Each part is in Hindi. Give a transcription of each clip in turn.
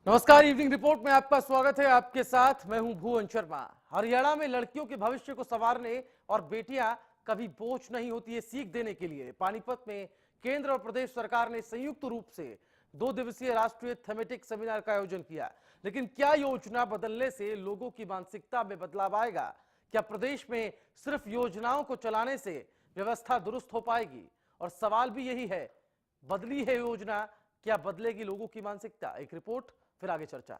नमस्कार। इवनिंग रिपोर्ट में आपका स्वागत है। आपके साथ मैं हूं भुवन शर्मा। हरियाणा में लड़कियों के भविष्य को संवारने और बेटियां कभी बोझ नहीं होती है सीख देने के लिए पानीपत में केंद्र और प्रदेश सरकार ने संयुक्त रूप से 2 दिवसीय राष्ट्रीय थीमेटिक सेमिनार का आयोजन किया। लेकिन क्या योजना बदलने से लोगों की मानसिकता में बदलाव आएगा? क्या प्रदेश में सिर्फ योजनाओं को चलाने से व्यवस्था दुरुस्त हो पाएगी? और सवाल भी यही है, बदली है योजना, क्या बदलेगी लोगों की मानसिकता? एक रिपोर्ट, फिर आगे चर्चा।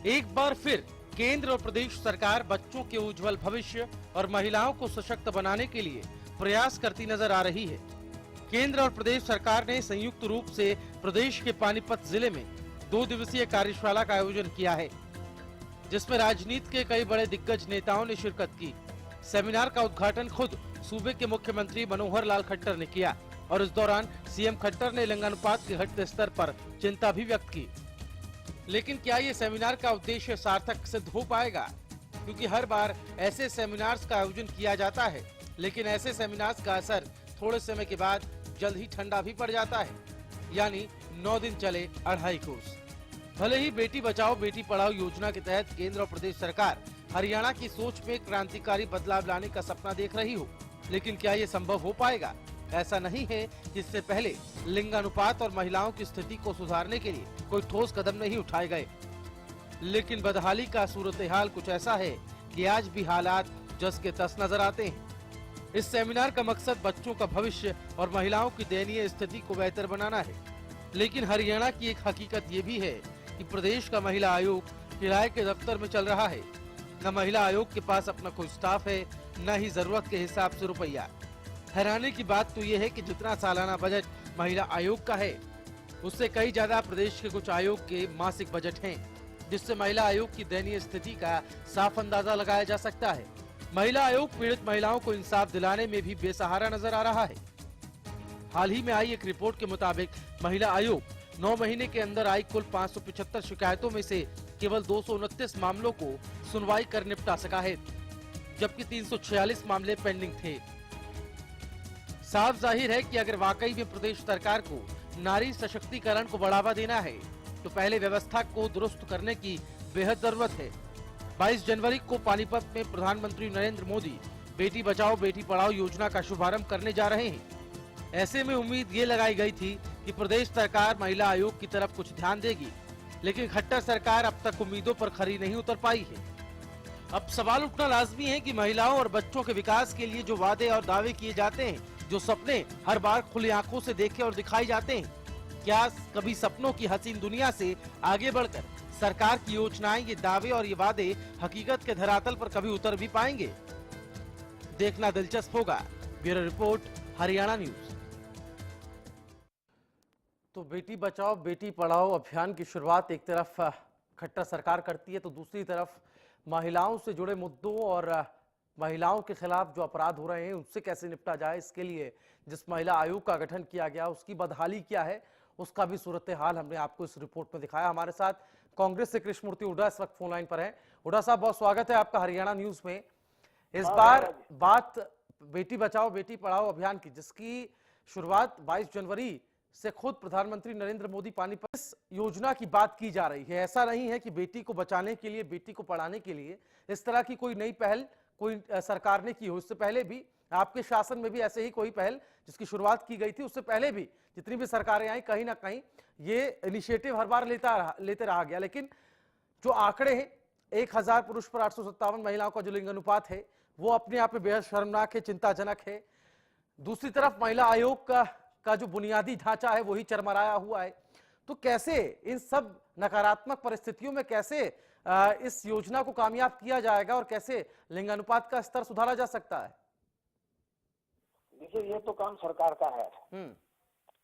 एक बार फिर केंद्र और प्रदेश सरकार बच्चों के उज्जवल भविष्य और महिलाओं को सशक्त बनाने के लिए प्रयास करती नजर आ रही है। केंद्र और प्रदेश सरकार ने संयुक्त रूप से प्रदेश के पानीपत जिले में 2 दिवसीय कार्यशाला का आयोजन किया है, जिसमें राजनीति के कई बड़े दिग्गज नेताओं ने शिरकत की। सेमिनार का उद्घाटन खुद सूबे के मुख्यमंत्री मनोहर लाल खट्टर ने किया और इस दौरान सीएम खट्टर ने लिंगानुपात के घटते स्तर पर चिंता भी व्यक्त की। लेकिन क्या ये सेमिनार का उद्देश्य सार्थक सिद्ध हो पाएगा? क्योंकि हर बार ऐसे सेमिनार्स का आयोजन किया जाता है, लेकिन ऐसे सेमिनार्स का असर थोड़े समय के बाद जल्द ही ठंडा भी पड़ जाता है, यानी 9 दिन चले 2.5 कोर्स। भले ही बेटी बचाओ बेटी पढ़ाओ योजना के तहत केंद्र और प्रदेश सरकार हरियाणा की सोच में क्रांतिकारी बदलाव लाने का सपना देख रही हो, लेकिन क्या ये संभव हो पाएगा? ऐसा नहीं है कि इससे पहले लिंगानुपात और महिलाओं की स्थिति को सुधारने के लिए कोई ठोस कदम नहीं उठाए गए, लेकिन बदहाली का सूरत-ए-हाल कुछ ऐसा है कि आज भी हालात जस के तस नजर आते हैं। इस सेमिनार का मकसद बच्चों का भविष्य और महिलाओं की दयनीय स्थिति को बेहतर बनाना है, लेकिन हरियाणा की एक हकीकत ये भी है कि प्रदेश का महिला आयोग किराए के दफ्तर में चल रहा है। न महिला आयोग के पास अपना कोई स्टाफ है, न ही जरूरत के हिसाब से रुपया। हैरानी की बात तो यह है कि जितना सालाना बजट महिला आयोग का है, उससे कई ज्यादा प्रदेश के कुछ आयोग के मासिक बजट हैं, जिससे महिला आयोग की दयनीय स्थिति का साफ अंदाजा लगाया जा सकता है। महिला आयोग पीड़ित महिलाओं को इंसाफ दिलाने में भी बेसहारा नजर आ रहा है। हाल ही में आई एक रिपोर्ट के मुताबिक महिला आयोग 9 महीने के अंदर आई कुल 575 शिकायतों में से केवल 229 मामलों को सुनवाई कर निपटा सका है, जबकि 346 मामले पेंडिंग थे। साफ जाहिर है कि अगर वाकई में प्रदेश सरकार को नारी सशक्तिकरण को बढ़ावा देना है, तो पहले व्यवस्था को दुरुस्त करने की बेहद जरूरत है। 22 जनवरी को पानीपत में प्रधानमंत्री नरेंद्र मोदी बेटी बचाओ बेटी पढ़ाओ योजना का शुभारंभ करने जा रहे हैं। ऐसे में उम्मीद ये लगाई गई थी कि प्रदेश सरकार महिला आयोग की तरफ कुछ ध्यान देगी, लेकिन खट्टर सरकार अब तक उम्मीदों पर खरी नहीं उतर पाई है। अब सवाल उठना लाजमी है कि महिलाओं और बच्चों के विकास के लिए जो वादे और दावे किए जाते हैं, जो सपने हर बार खुली आंखों से देखे और दिखाई जाते हैं, क्या कभी सपनों की हसीन दुनिया से आगे बढ़कर सरकार की योजनाएं, ये दावे और ये वादे हकीकत के धरातल पर कभी उतर भी पाएंगे? देखना दिलचस्प होगा। Bureau report, Haryana news. तो बेटी बचाओ बेटी पढ़ाओ अभियान की शुरुआत एक तरफ खट्टर सरकार करती है, तो दूसरी तरफ महिलाओं से जुड़े मुद्दों और महिलाओं के खिलाफ जो अपराध हो रहे हैं उनसे कैसे निपटा जाए, इसके लिए जिस महिला आयोग का गठन किया गया उसकी बदहाली क्या है, उसका भी सूरत हाल हमने आपको इस रिपोर्ट में दिखाया। हमारे साथ कांग्रेस से कृष्णमूर्ति हुड्डा इस वक्त फोन लाइन पर हैं। हुड्डा साहब, बहुत स्वागत है आपका हरियाणा न्यूज में। इस बार बात बेटी बचाओ बेटी पढ़ाओ अभियान की, जिसकी शुरुआत 22 जनवरी से खुद प्रधानमंत्री नरेंद्र मोदी पानीपत इस योजना की बात की जा रही है। ऐसा नहीं है कि बेटी को बचाने के लिए, बेटी को पढ़ाने के लिए इस तरह की कोई नई पहल कोई सरकार ने की हो। इससे पहले भी आपके शासन में भी ऐसे ही कोई पहल जिसकी शुरुआत की गई थी, उससे पहले भी जितनी भी सरकारें आई, कहीं ना कहीं ये इनिशिएटिव हर बार लेते रहा गया। लेकिन जो आंकड़े हैं, 1000 पुरुष पर 857 महिलाओं का जो लिंग अनुपात है, वो अपने आप में बेहद शर्मनाक है, चिंताजनक है। दूसरी तरफ महिला आयोग का जो बुनियादी ढांचा है वही चरमराया हुआ है। तो कैसे इन सब नकारात्मक परिस्थितियों में कैसे इस योजना को कामयाब किया जाएगा और कैसे लिंगानुपात का स्तर सुधारा जा सकता है? देखिए, ये तो काम सरकार का है,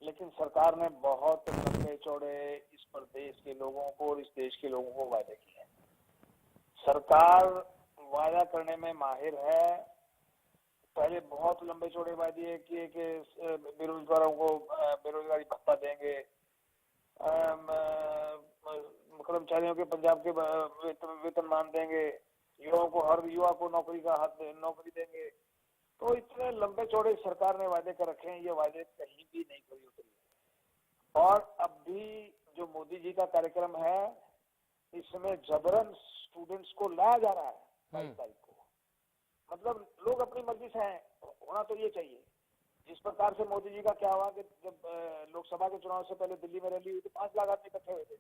लेकिन सरकार ने बहुत लंबे चौड़े इस प्रदेश के लोगों को और इस देश के लोगों को वादे किए हैं। सरकार वादा करने में माहिर है। पहले बहुत लंबे चौड़े वादे किए कि बेरोजगारों को बेरोजगारी भत्ता देंगे, कर्मचारियों के पंजाब के वेतनमान देंगे, युवाओं को हर युवा को नौकरी देंगे। तो इतने लंबे चौड़े सरकार ने वादे कर रखे हैं, ये वादे कहीं भी नहीं पूरी उतरी। और अब भी जो मोदी जी का कार्यक्रम है, इसमें जबरन स्टूडेंट्स को लाया जा रहा है 22 तारीख को। मतलब लोग अपनी मर्जी से हैं, होना तो ये चाहिए। जिस प्रकार से मोदी जी का क्या हुआ कि जब लोकसभा के चुनाव से पहले दिल्ली में रैली हुई तो 5 लाख आदमी इकट्ठे हुए थे।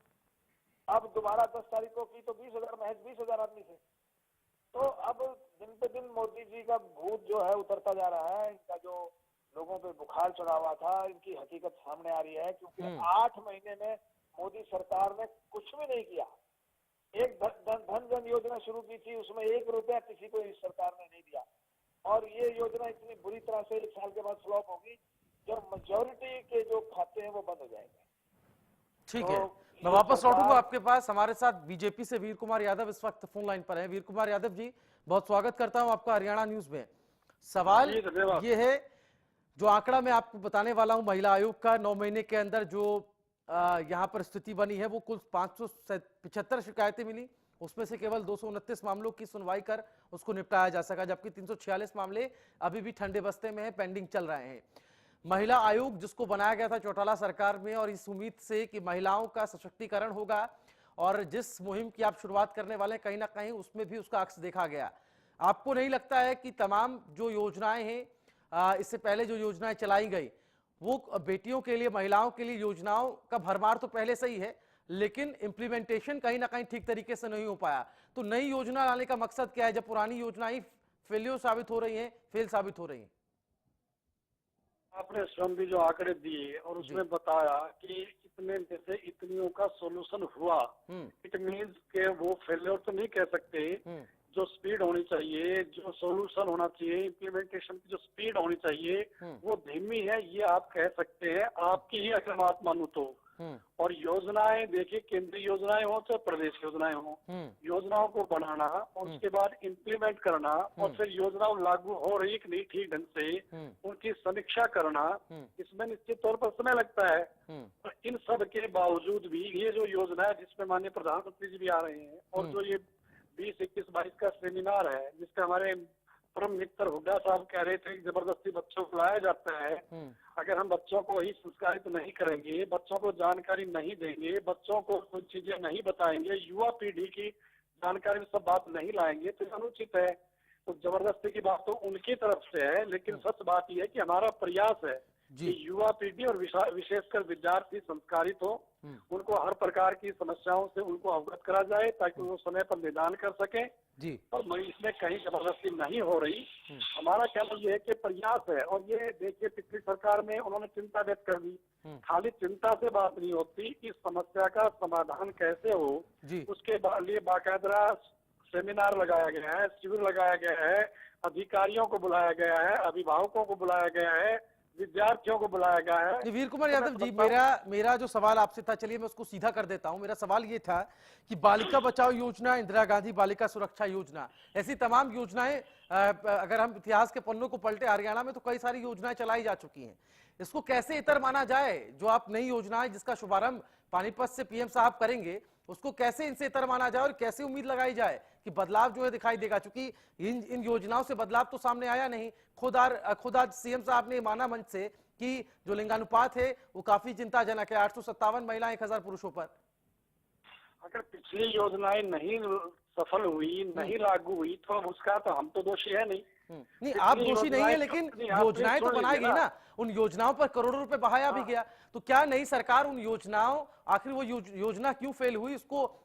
अब दोबारा 10 तारीख को की तो 20,000, महज 20,000 आदमी थे। तो अब दिन पे दिन मोदी जी का भूत जो है उतरता जा रहा है। इनका जो लोगों पे बुखार चढ़ा हुआ था, इनकी हकीकत सामने आ रही है, क्योंकि 8 महीने में मोदी सरकार ने कुछ भी नहीं किया। एक धन जन योजना शुरू की थी, उसमें 1 रुपया किसी को इस सरकार ने नहीं दिया। और ये योजना इतनी बुरी तरह से 1 साल के बाद फ्लॉप होगी जब मेजोरिटी के जो खाते हैं वो बंद हो जाएंगे। ठीक तो है, मैं वापस लौटूंगा आपके पास। हमारे साथ बीजेपी से वीर कुमार यादव इस वक्त फोन लाइन पर हैं। वीर कुमार यादव जी, बहुत स्वागत करता हूं आपका हरियाणा न्यूज में। सवाल ये है, जो आंकड़ा मैं आपको बताने वाला हूं महिला आयोग का, 9 महीने के अंदर जो यहां पर स्थिति बनी है, वो कुल 575 शिकायतें मिली, उसमें से केवल 229 मामलों की सुनवाई कर उसको निपटाया जा सका, जबकि 346 मामले अभी भी ठंडे बस्ते में है, पेंडिंग चल रहे हैं। महिला आयोग जिसको बनाया गया था चौटाला सरकार में, और इस उम्मीद से कि महिलाओं का सशक्तिकरण होगा, और जिस मुहिम की आप शुरुआत करने वाले हैं, कहीं ना कहीं उसमें भी उसका अक्स देखा गया। आपको नहीं लगता है कि तमाम जो योजनाएं हैं, इससे पहले जो योजनाएं चलाई गई, वो बेटियों के लिए, महिलाओं के लिए योजनाओं का भरमार तो पहले से ही है, लेकिन इंप्लीमेंटेशन कहीं ना कहीं ठीक तरीके से नहीं हो पाया। तो नई योजना लाने का मकसद क्या है, जब पुरानी योजनाएं फेलियर साबित हो रही हैं, फेल साबित हो रही हैं? आपने स्वयं भी जो आंकड़े दिए और उसमें बताया कि इतने में से इतनियों का सॉल्यूशन हुआ, इट मीन्स के वो फेलियर तो नहीं कह सकते। जो स्पीड होनी चाहिए, जो सॉल्यूशन होना चाहिए, इम्प्लीमेंटेशन की जो स्पीड होनी चाहिए, वो धीमी है, ये आप कह सकते हैं, आपकी ही अगर बात मानू तो। और योजनाएं देखिए, केंद्रीय योजनाएं हो चाहे प्रदेश योजनाएं हो, योजनाओं को बनाना और उसके बाद इम्प्लीमेंट करना, और फिर योजनाओं लागू हो रही कि नहीं ठीक ढंग से, उनकी समीक्षा करना, इसमें निश्चित तौर पर समय लगता है। और इन सब के बावजूद भी ये जो योजना है, जिसमें माननीय प्रधानमंत्री जी भी आ रहे हैं, और जो ये 20, 21, 22 का सेमिनार है, जिसका हमारे परम मित्र हुड्डा साहब कह रहे थे कि जबरदस्ती बच्चों को लाया जाता है। अगर हम बच्चों को ही संस्कारित नहीं करेंगे, बच्चों को जानकारी नहीं देंगे, बच्चों को कुछ चीजें नहीं बताएंगे, युवा पीढ़ी की जानकारी में सब बात नहीं लाएंगे, तो अनुचित है। तो जबरदस्ती की बात तो उनकी तरफ से है, लेकिन सच बात यह है कि हमारा प्रयास है कि युवा पीढ़ी और विशेषकर विद्यार्थी संस्कारित हो, उनको हर प्रकार की समस्याओं से उनको अवगत करा जाए, ताकि वो समय पर निदान कर सकें जी। और इसमें कहीं जबरदस्ती नहीं हो रही। हमारा कहना यह है कि प्रयास है। और ये देखिए, पिछली सरकार में उन्होंने चिंता व्यक्त कर दी। खाली चिंता से बात नहीं होती, इस समस्या का समाधान कैसे हो, उसके लिए बाकायदा सेमिनार लगाया गया है, शिविर लगाया गया है, अधिकारियों को बुलाया गया है, अभिभावकों को बुलाया गया है, विद्यार्थियों को बुलाया गया है। वीर कुमार यादव जी, मेरा जो सवाल आपसे था, चलिए मैं उसको सीधा कर देता हूं। मेरा सवाल ये था कि बालिका बचाओ योजना, इंदिरा गांधी बालिका सुरक्षा योजना, ऐसी तमाम योजनाएं, अगर हम इतिहास के पन्नों को पलटे, हरियाणा में तो कई सारी योजनाएं चलाई जा चुकी हैं। इसको कैसे इतर माना जाए? जो आप नई योजना है जिसका शुभारंभ पानीपत से पीएम साहब करेंगे, उसको कैसे इनसे इतर माना जाए और कैसे उम्मीद लगाई जाए कि बदलाव जो है दिखाई देगा? क्योंकि इन योजनाओं से बदलाव तो सामने आया नहीं। खुद आज सीएम साहब ने माना मंच से कि जो लिंगानुपात है वो काफी चिंताजनक है, 857 महिलाएं 1000 पुरुषों पर। अगर पिछली योजनाएं नहीं सफल हुई, नहीं लागू हुई, तो उसका तो हम तो दोषी है नहीं। नहीं, आप दोषी नहीं है, लेकिन योजनाएं तो बनाई गई ना, उन योजनाओं पर करोड़ों रुपए बहाया भी गया। तो क्या नई सरकार उन योजनाओं, आखिर वो योजना क्यों फेल हुई,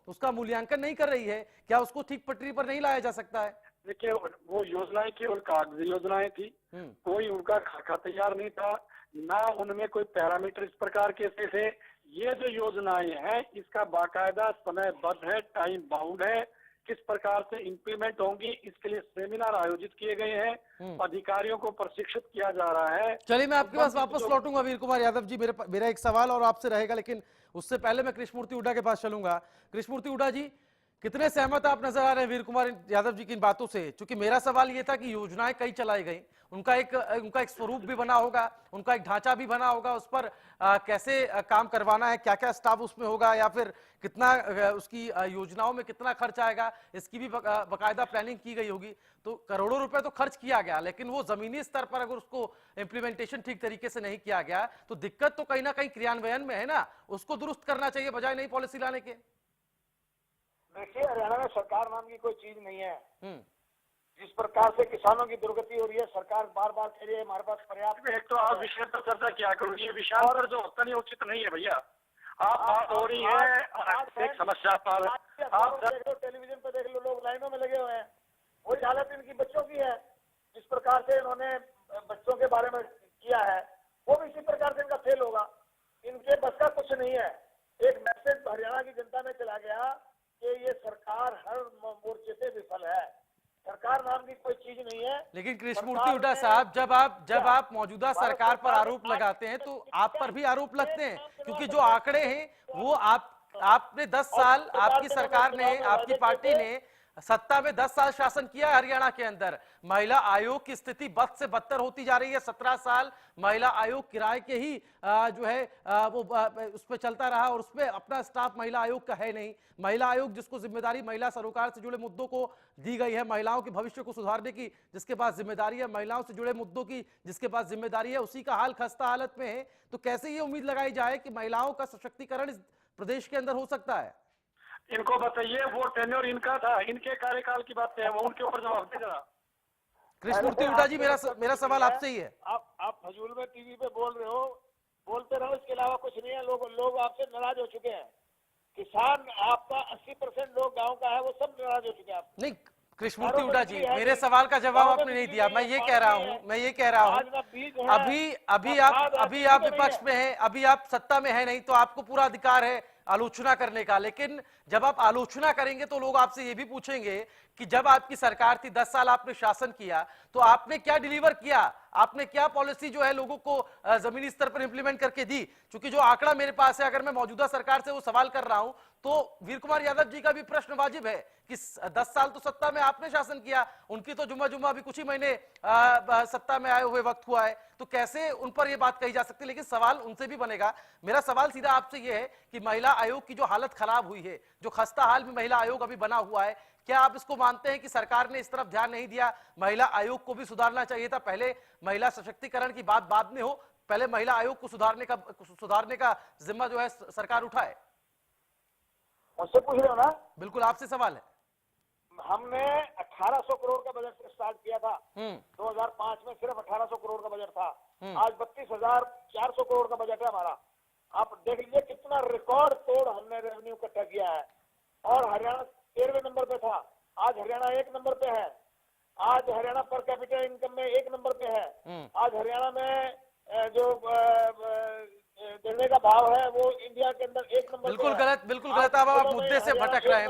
उसका मूल्यांकन नहीं कर रही है? क्या उसको ठीक पटरी पर नहीं लाया जा सकता है? देखिए, वो योजनाएं केवल कागजी योजनाएं थी, कोई उनका खाका तैयार नहीं था, ना उनमें कोई पैरामीटर इस प्रकार के थे। ये जो योजनाएं हैं, इसका बाकायदा समयबद्ध है, टाइम बाउंड है, किस प्रकार से इंप्लीमेंट होंगी, इसके लिए सेमिनार आयोजित किए गए हैं, अधिकारियों को प्रशिक्षित किया जा रहा है। चलिए, मैं आपके पास वापस लौटूंगा वीर कुमार यादव जी। मेरा एक सवाल और आपसे रहेगा, लेकिन उससे पहले मैं कृष्णमूर्ति हुड्डा के पास चलूंगा। कृष्णमूर्ति हुड्डा जी, कितने सहमत आप नजर आ रहे हैं वीर कुमार यादव जी की इन बातों से? क्योंकि मेरा सवाल ये था कि योजनाएं कई चलाई गई, उनका एक स्वरूप भी बना होगा, उनका एक ढांचा भी बना होगा, उस पर कैसे काम करवाना है, क्या क्या स्टाफ उसमें होगा, या फिर कितना उसकी योजनाओं में कितना खर्च आएगा, इसकी भी बकायदा प्लानिंग की गई होगी। तो करोड़ों रुपए तो खर्च किया गया, लेकिन वो जमीनी स्तर पर अगर उसको इंप्लीमेंटेशन ठीक तरीके से नहीं किया गया तो दिक्कत तो कहीं ना कहीं क्रियान्वयन में है ना, उसको दुरुस्त करना चाहिए बजाय नई पॉलिसी लाने के। देखिए, हरियाणा में सरकार नाम की कोई चीज नहीं है। जिस प्रकार से किसानों की दुर्गति हो रही है, सरकार बार बार कह रही है हमारे पास पर्याप्त। एक तो आप विषय पर चर्चा क्या करो, ये विषय पर जो होता नहीं उचित नहीं है भैया। आप बात हो रही है एक समस्या पर, आप देख लो, टेलीविजन पे देख लो, लोग लाइनों में लगे हुए हैं। वही हालत इनकी बच्चों की है। जिस प्रकार से इन्होंने बच्चों के बारे में किया है, वो भी इसी प्रकार से इनका फेल होगा। इनके बस का कुछ नहीं है। एक मैसेज हरियाणा की जनता में चला गया कि ये सरकार हर मोर्चे से विफल है, सरकार नाम की कोई चीज नहीं है। लेकिन कृष्णमूर्ति हुड्डा साहब, जब आप मौजूदा सरकार पर आरोप लगाते हैं तो आप पर भी आरोप लगते हैं, क्योंकि जो आंकड़े हैं वो आपने 10 साल, आपकी सरकार ने, आपकी पार्टी ने सत्ता में 10 साल शासन किया है हरियाणा के अंदर। महिला आयोग की स्थिति बद से बदतर होती जा रही है। 17 साल महिला आयोग किराए के ही जो है वो उस पर चलता रहा, और उसमें अपना स्टाफ महिला आयोग का है नहीं। महिला आयोग जिसको जिम्मेदारी महिला सरोकार से जुड़े मुद्दों को दी गई है, महिलाओं के भविष्य को सुधारने की जिसके पास जिम्मेदारी है, महिलाओं से जुड़े मुद्दों की जिसके पास जिम्मेदारी है, उसी का हाल खस्ता हालत में है। तो कैसे ये उम्मीद लगाई जाए कि महिलाओं का सशक्तिकरण इस प्रदेश के अंदर हो सकता है? इनको बताइए, वो टेन्योर इनका था, इनके कार्यकाल की बात है, वो उनके ऊपर जवाब दे जरा। कृष्णमूर्ति हुड्डा जी, मेरा सवाल आपसे ही है। आप फजूल में टीवी पे बोल रहे हो, बोलते रहो, इसके अलावा कुछ नहीं है। लोग आपसे नाराज हो चुके हैं। किसान आपका 80% लोग गांव का है, वो सब नाराज हो चुके हैं। नहीं कृष्णमूर्ति हुड्डा जी, मेरे सवाल का जवाब आपने नहीं दिया। मैं ये कह रहा हूं अभी आप विपक्ष में हैं, अभी आप सत्ता में है नहीं, तो आपको पूरा अधिकार है आलोचना करने का। लेकिन जब आप आलोचना करेंगे तो लोग आपसे ये भी पूछेंगे कि जब आपकी सरकार थी, 10 साल आपने शासन किया, तो आपने क्या डिलीवर किया, आपने क्या पॉलिसी जो है लोगों को जमीनी स्तर पर इंप्लीमेंट करके दी। क्योंकि जो आंकड़ा मेरे पास है, अगर मैं मौजूदा सरकार से वो सवाल कर रहा हूं, तो वीर कुमार यादव जी का भी प्रश्न वाजिब है कि 10 साल तो सत्ता में आपने शासन किया, उनकी तो जुम्मा अभी कुछ ही महीने सत्ता में आए हुए वक्त हुआ है, तो कैसे उन पर यह बात कही जा सकती है। लेकिन सवाल उनसे भी बनेगा। मेरा सवाल सीधा आपसे यह है कि महिला आयोग की जो हालत खराब हुई है, जो खस्ता हाल में महिला आयोग अभी बना हुआ है, क्या आप इसको मानते हैं कि सरकार ने इस तरफ ध्यान नहीं दिया? महिला आयोग को भी सुधारना चाहिए था। पहले महिला सशक्तिकरण की बात बाद में हो, पहले महिला आयोग को सुधारने का जिम्मा जो है सरकार उठाए। मुझसे पूछ रहे हो ना? बिल्कुल, आपसे सवाल है। हमने 1800 करोड़ का बजट से स्टार्ट किया था। 2005 में सिर्फ 1800 करोड़ का बजट था। आज 32,400 करोड़ का बजट है हमारा। आप देख लीजिए कितना रिकॉर्ड तोड़ हमने रेवेन्यू इकट्ठा किया है। और हरियाणा 13वें नंबर पे था, आज हरियाणा 1 नंबर पे है। आज हरियाणा पर कैपिटा इनकम में 1 नंबर पे है। आज हरियाणा में जो देने का भाव है वो इंडिया के अंदर 1 नंबर। बिल्कुल गलत। अब आप मुद्दे से भटक रहे हैं,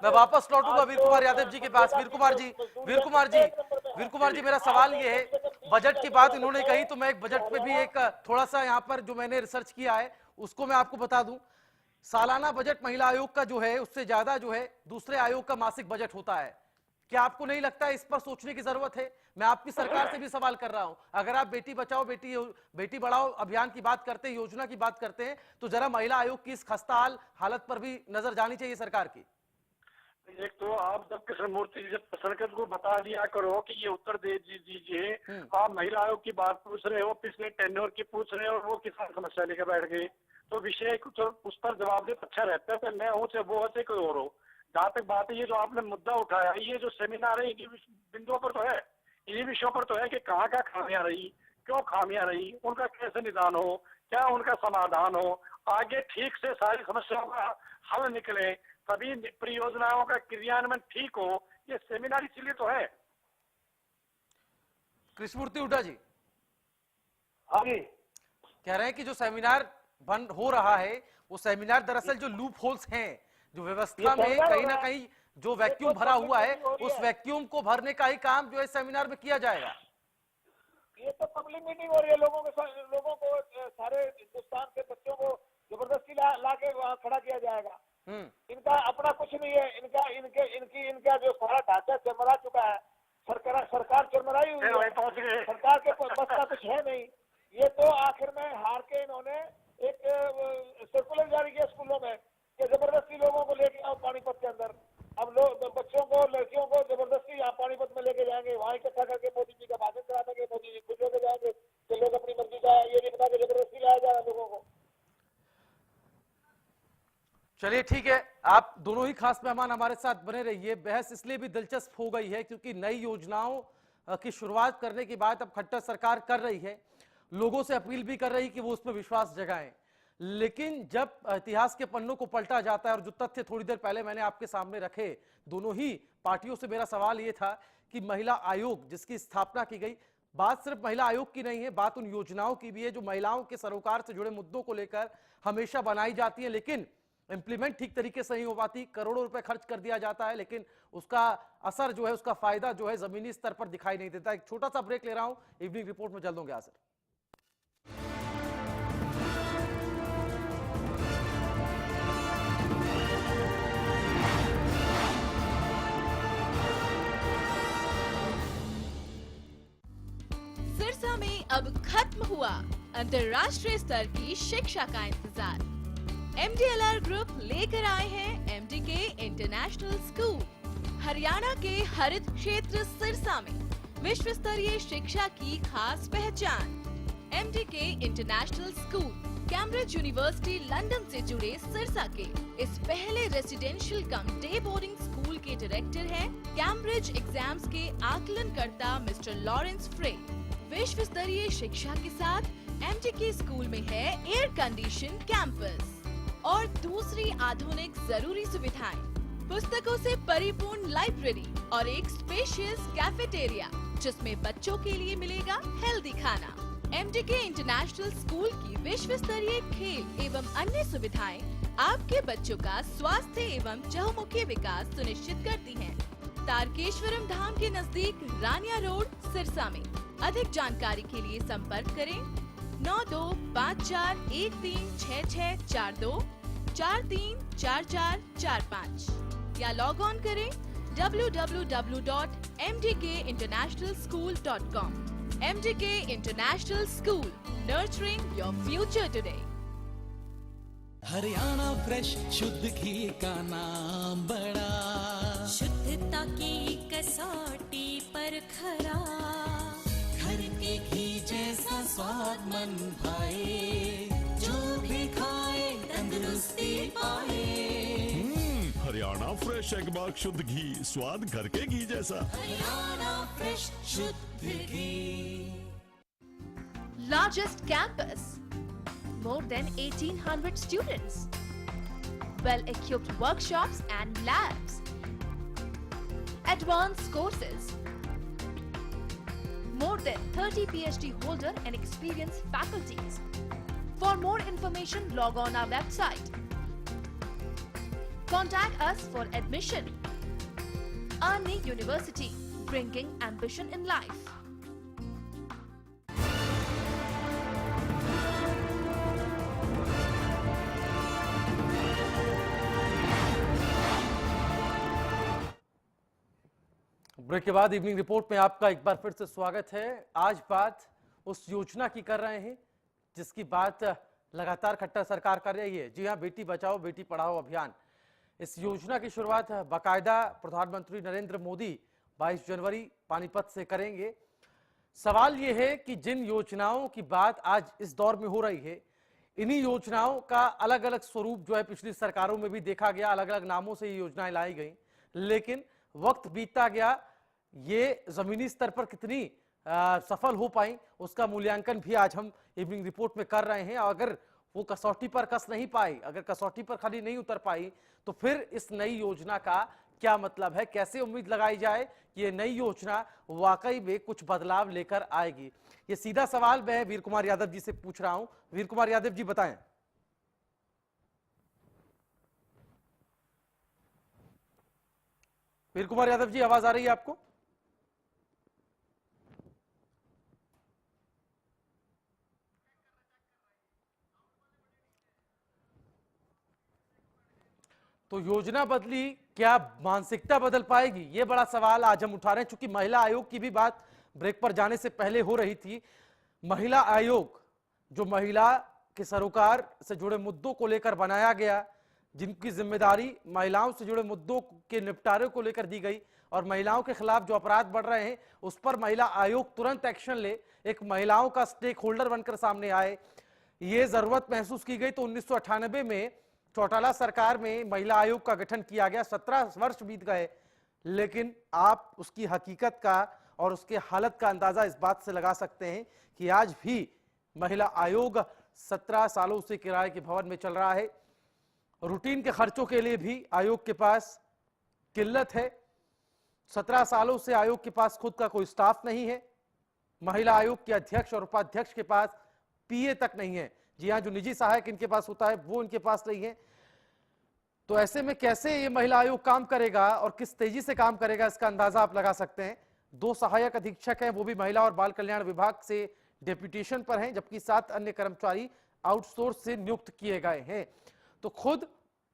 मैं वापस लौटूंगा वीर कुमार यादव जी के पास। वीर कुमार जी, मेरा सवाल ये है, बजट की बात इन्होंने कही, तो मैं एक बजट पे भी एक थोड़ा सा यहाँ पर जो मैंने रिसर्च किया है उसको मैं आपको बता दूं। सालाना बजट महिला आयोग का जो है उससे ज्यादा जो है दूसरे आयोग का मासिक बजट होता है। क्या आपको नहीं लगता है इस पर सोचने की जरूरत है? मैं आपकी सरकार से भी सवाल कर रहा हूं। अगर आप बेटी बचाओ बेटी बढ़ाओ अभियान की बात करते हैं, योजना की बात करते हैं, तो जरा महिला आयोग की इस खस्ताहाल हालत पर भी नजर जानी चाहिए सरकार की। एक तो आप जब कृष्णमूर्ति जी संसद को बता दिया करो कि ये उत्तर दे दीजिए। आप महिला आयोग की बात पूछ रहे हो, पिछले टेन्योर की पूछ रहे हो, और वो किसान समस्या लेकर बैठ गए, तो विषय कुछ उस पर जवाब दे अच्छा रहता है। तो मैं हूँ चाहे वो चाहे कोई और हो। जहाँ तक बात है, ये जो आपने मुद्दा उठाया, ये जो सेमिनार है, इन्हीं बिंदुओं पर तो है, इन्हीं विषयों पर तो है कि कहाँ का खामियां रही, क्यों खामियां रही, उनका कैसे निदान हो, क्या उनका समाधान हो, आगे ठीक से सारी समस्याओं का हल निकले, सभी परियोजनाओं का क्रियान्वयन ठीक हो। ये सेमिनार इसीलिए तो है। कृष्णमूर्ति हुड्डा जी, हाँ जी, कह रहे हैं कि जो सेमिनार बंद हो रहा है, वो सेमिनार दरअसल जो लूप होल्स हैं, जो व्यवस्था में कहीं ना कहीं जो वैक्यूम भरा हुआ है, उस वैक्यूम को भरने का ही काम जो है सेमिनार में किया जाएगा। ये तो पब्लिक मीटिंग हो रही है। लोगों को सारे हिंदुस्तान के बच्चों को जबरदस्ती ला के वहां खड़ा किया जाएगा। इनका अपना कुछ नहीं ये तो आखिर में हार के इन्होंने एक सर्कुलर जारी किया स्कूलों में कि जबरदस्ती लोगों को लेके आओ पानीपत के अंदर। अब लोग बच्चों को, लड़कियों को जबरदस्ती यहाँ पानीपत में लेके जाएंगे, वहां इकट्ठा करके मोदी जी का भाषण करा देंगे, मोदी जी खुद होकर जाएंगे कि लोग अपनी मर्जी का ये नहीं बता के जबरदस्ती लाया जा रहा है लोगों को। चलिए ठीक है, आप दोनों ही खास मेहमान हमारे साथ बने रहिए। बहस इसलिए भी दिलचस्प हो गई है क्योंकि नई योजनाओं की शुरुआत करने की बात अब खट्टर सरकार कर रही है, लोगों से अपील भी कर रही कि वो उसमें विश्वास जगाएं। लेकिन जब इतिहास के पन्नों को पलटा जाता है, और जो तथ्य थोड़ी देर पहले मैंने आपके सामने रखे, दोनों ही पार्टियों से मेरा सवाल ये था कि महिला आयोग जिसकी स्थापना की गई, बात सिर्फ महिला आयोग की नहीं है, बात उन योजनाओं की भी है जो महिलाओं के सरोकार से जुड़े मुद्दों को लेकर हमेशा बनाई जाती है, लेकिन इंप्लीमेंट ठीक तरीके से नहीं हो पाती। करोड़ों रुपए खर्च कर दिया जाता है, लेकिन उसका असर जो है, उसका फायदा जो है जमीनी स्तर पर दिखाई नहीं देता। एक छोटा सा ब्रेक ले रहा हूं, इवनिंग रिपोर्ट में जल्द होंगे हाजिर। सिरसा में अब खत्म हुआ अंतर्राष्ट्रीय स्तर की शिक्षा का इंतजार। MDLR ग्रुप लेकर आए हैं MDK इंटरनेशनल स्कूल। हरियाणा के हरित क्षेत्र सिरसा में विश्व स्तरीय शिक्षा की खास पहचान। MDK international school Cambridge university London से जुड़े सिरसा के इस पहले रेसिडेंशियल कम डे बोर्डिंग स्कूल के डायरेक्टर हैं कैम्ब्रिज एग्जाम्स के आकलनकर्ता मिस्टर लॉरेंस फ्रे। विश्व स्तरीय शिक्षा के साथ MDK स्कूल में है एयर कंडीशन कैंपस और दूसरी आधुनिक जरूरी सुविधाएं, पुस्तकों से परिपूर्ण लाइब्रेरी और एक स्पेशियस कैफेटेरिया जिसमें बच्चों के लिए मिलेगा हेल्दी खाना। MDK इंटरनेशनल स्कूल की विश्व स्तरीय खेल एवं अन्य सुविधाएं आपके बच्चों का स्वास्थ्य एवं चहुमुखी विकास सुनिश्चित करती हैं। तारकेश्वरम धाम के नजदीक रानिया रोड सिरसा में। अधिक जानकारी के लिए संपर्क करें 9254136642 434445 या लॉग ऑन करें www.mdkinternationalschool.com। MDK International School, nurturing your future today। Haryana fresh शुद्ध घी का नाम बड़ा, शुद्धता की कसौटी पर खरा, घर के घी जैसा स्वाद मन भाए, जो भी खाए तंदुरुस्ती पाए। हरियाणा फ्रेश एगबाग शुद्ध घी, स्वाद घर के घी जैसा। हरियाणा फ्रेश शुद्ध घी। Largest campus, more than 1800 students, well-equipped workshops and labs, advanced courses, more than 30 PhD holder and experienced faculties. For more information, log on our website. Contact us for admission. Arni University, bringing ambition in life. Break के बाद इवनिंग रिपोर्ट में आपका एक बार फिर से स्वागत है। आज बात उस योजना की कर रहे हैं जिसकी बात लगातार खट्टर सरकार कर रही है। जी हां, बेटी बचाओ बेटी पढ़ाओ अभियान। इस योजना की शुरुआत बाकायदा प्रधानमंत्री नरेंद्र मोदी 22 जनवरी पानीपत से करेंगे। सवाल यह है कि जिन योजनाओं की बात आज इस दौर में हो रही है, इन्हीं योजनाओं का अलग अलग स्वरूप जो है पिछली सरकारों में भी देखा गया, अलग अलग नामों से ये योजनाएं लाई गई, लेकिन वक्त बीतता गया, ये जमीनी स्तर पर कितनी सफल हो पाई उसका मूल्यांकन भी आज हम इवनिंग रिपोर्ट में कर रहे हैं। और अगर वो कसौटी पर कस नहीं पाई, अगर कसौटी पर खड़ी नहीं उतर पाई, तो फिर इस नई योजना का क्या मतलब है, कैसे उम्मीद लगाई जाए कि ये नई योजना वाकई में कुछ बदलाव लेकर आएगी। ये सीधा सवाल मैं वीर कुमार यादव जी से पूछ रहा हूं। वीर कुमार यादव जी बताएं। वीर कुमार यादव जी, आवाज आ रही है आपको? तो योजना बदली, क्या मानसिकता बदल पाएगी, ये बड़ा सवाल आज हम उठा रहे हैं। चूंकि महिला आयोग की भी बात ब्रेक पर जाने से पहले हो रही थी। महिला आयोग जो महिला के सरोकार से जुड़े मुद्दों को लेकर बनाया गया, जिनकी जिम्मेदारी महिलाओं से जुड़े मुद्दों के निपटारे को लेकर दी गई और महिलाओं के खिलाफ जो अपराध बढ़ रहे हैं उस पर महिला आयोग तुरंत एक्शन ले, एक महिलाओं का स्टेक होल्डर बनकर सामने आए, ये जरूरत महसूस की गई। तो 1998 में चौटाला सरकार में महिला आयोग का गठन किया गया। 17 वर्ष बीत गए, लेकिन आप उसकी हकीकत का और उसके हालत का अंदाजा इस बात से लगा सकते हैं कि आज भी महिला आयोग 17 सालों से किराए के भवन में चल रहा है। रूटीन के खर्चों के लिए भी आयोग के पास किल्लत है। 17 सालों से आयोग के पास खुद का कोई स्टाफ नहीं है। महिला आयोग के अध्यक्ष और उपाध्यक्ष के पास पीए तक नहीं है। जी हाँ, जो निजी सहायक इनके पास होता है वो इनके पास नहीं है। तो ऐसे में कैसे ये महिला आयोग काम करेगा और किस तेजी से काम करेगा, इसका अंदाजा आप लगा सकते हैं। 2 सहायक अधीक्षक हैं, वो भी महिला और बाल कल्याण विभाग से डेप्यूटेशन पर हैं, जबकि 7 अन्य कर्मचारी आउटसोर्स से नियुक्त किए गए हैं। तो खुद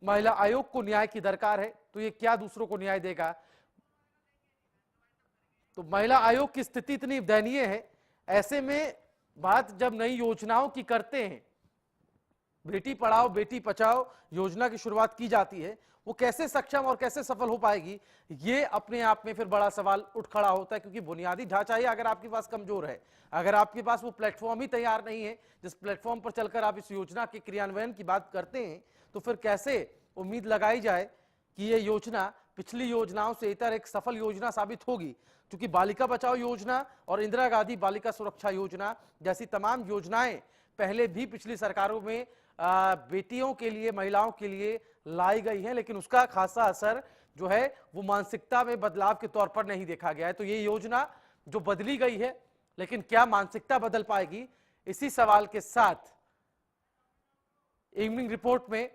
महिला आयोग को न्याय की दरकार है, तो ये क्या दूसरों को न्याय देगा? तो महिला आयोग की स्थिति इतनी दयनीय है। ऐसे में बात जब नई योजनाओं की करते हैं, बेटी पढ़ाओ बेटी बचाओ योजना की शुरुआत की जाती है, वो कैसे सक्षम और कैसे सफल हो पाएगी, ये अपने आप में फिर बड़ा सवाल उठ खड़ा होता है। क्योंकि बुनियादी ढांचा ही अगर आपके पास कमजोर है, अगर आपके पास वो प्लेटफॉर्म ही तैयार नहीं है जिस प्लेटफॉर्म पर चलकर आप इस योजना के क्रियान्वयन की बात करते हैं, तो फिर कैसे उम्मीद लगाई जाए कि ये योजना पिछली योजनाओं से इतर एक सफल योजना साबित होगी। क्योंकि बालिका बचाओ योजना और इंदिरा गांधी बालिका सुरक्षा योजना जैसी तमाम योजनाएं पहले भी पिछली सरकारों में बेटियों के लिए, महिलाओं के लिए लाई गई है, लेकिन उसका खासा असर जो है वो मानसिकता में बदलाव के तौर पर नहीं देखा गया है। तो ये योजना जो बदली गई है, लेकिन क्या मानसिकता बदल पाएगी, इसी सवाल के साथ इवनिंग रिपोर्ट में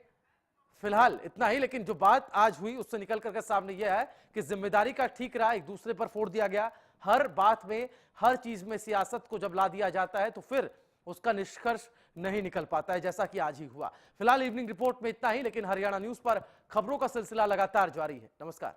फिलहाल इतना ही। लेकिन जो बात आज हुई उससे निकल करके सामने यह है कि जिम्मेदारी का ठीक रहा, एक दूसरे पर फोड़ दिया गया। हर बात में, हर चीज में सियासत को जब ला दिया जाता है तो फिर उसका निष्कर्ष नहीं निकल पाता है, जैसा कि आज ही हुआ। फिलहाल इवनिंग रिपोर्ट में इतना ही, लेकिन हरियाणा न्यूज पर खबरों का सिलसिला लगातार जारी है। नमस्कार।